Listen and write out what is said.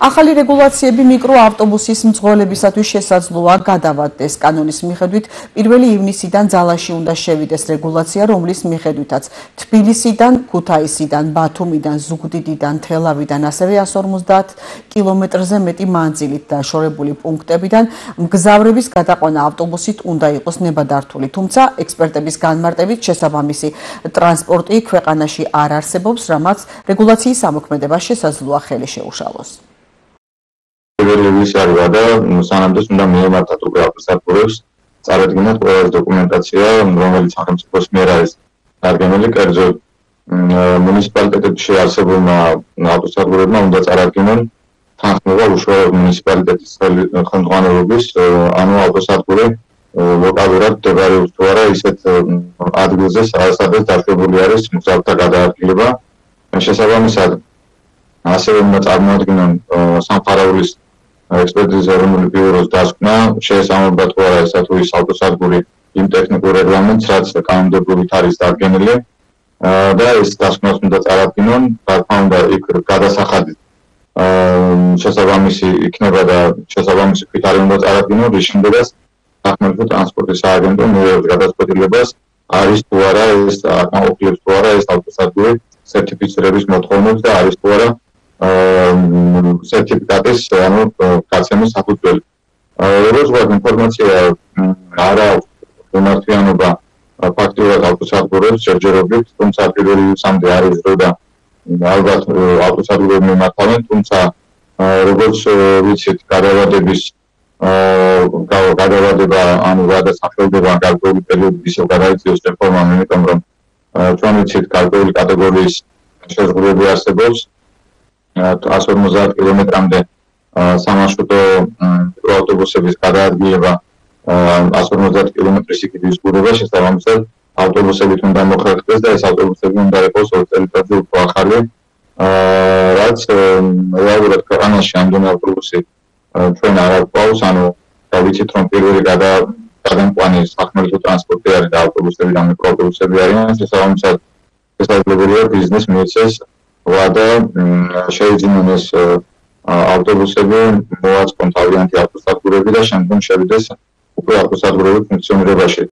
ახალი რეგულაციები მიკროავტობუსის მძღოლებისათვის შესაძლოა გადავადდეს. კანონის მიხედვით 1 ივნისიდან ძალაში უნდა შევიდეს რეგულაცია, რომლის მიხედვითაც თბილისიდან, ქუთაისიდან, ბათუმიდან, ზუგდიდიდან, თელავიდან, ასევე 150 კილომეტრზე მეტი მანძილით დაშორებული პუნქტებიდან მგზავრების გადაყვანა ავტობუსით უნდა იყოს ნებადართული. თუმცა ექსპერტების განმარტებით შესაბამისი ტრანსპორტი ქვეყანაში არ არსებობს, რამაც რეგულაციის ამოქმედება შესაძლოა ხელი შეუშალოს. სანამდე უნდა მიემართათ უკვე ავტოსადგურებს წარადგინათ ყველა დოკუმენტაცია, რომელიც სახელმწიფოს მიერ არის დადგენილი, კერძოდ მუნიციპალიტეტებში არსებულმა ავტოსადგურებმა უნდა წარადგინონ თანხმობა უშუალოდ მუნიციპალიტეტის ხელმძღვანელობის, ანუ ავტოსადგური ლოკალურად მდებარეობს თუ არა ისეთ ადგილზე, სადაც დაშვებული არის მგზავრთა გადაადგილება. შესაბამისად, ასევე უნდა წარმოადგინონ სამხარაულის ექსპედიციის ეროვნული ბიუროს დასკვნა, შეესაბამება თუ არა ესა თუ ის ავტოსადგური იმ ტექნიკურ რეგლამენტს, რაც კანონმდებლობით არის დადგენილი და ეს დასკვნას უნდა წარადგინონ, რა თქმა უნდა, იქ გადასახადით შესაბამისი იქნება და შესაბამისი ქვითარი უნდა წარადგინონ, რის შემდეგაც სახმელეთო ტრანსპორტის სააგენტო მიიღებს გადაწყვეტილებას, არის თუ არა ეს აკმაყოფილებს თუ არა ეს ავტოსადგური სერტიფიცირების მოთხოვნებს და არის თუ არა სერტიფიკატის ანუ გაცემის საფუძველი. როგორც ვთქვათ, ინფორმაცია არ აქვს მიმართვიანობა ფაქტიურად ავტოსადგურებს ჯერჯერობით, თუმცა 1 ივნისამდე არის დრო და ალბათ ავტოსადგურები მიმართავენ, თუმცა როგორც ვიცით, გადავადება ანუ გადასახელდება გარკვეული პერიოდით ისევ გადაიწიოს რეფორმამ, იმიტომ რომ ჩვენ ვიცით გარკვეული კატეგორიის შეზღუდვები არსებობს 150 კილომეტრამდე სამარშრუტო მიკროავტობუსების გადაადგილება 150 კილომეტრის სიგრძის გულება შესაბამისად ავტობუსებით უნდა მოხერხდეს და ეს ავტობუსები უნდა იყოს 2 წელიწადზე უფრო ახალი, რაც რეალურად ქვეყანაში ამდენი ავტობუსი ჩვენ არ გვყავს, ანუ ვიცით რომ პირველი გადამყვანი სახმელეთო ტრანსპორტი არის და ავტობუსები და მიკროავტობუსები არიან, შესაბამისად შესაძლებელია ბიზნეს მიეცეს ვადა შეიძინონ ეს ავტობუსები მოაწყონ თავიანთი ავტოსადგურები და შემდგომ შევიდეს უკვე ავტოსადგურები ფუნქციონირებაში.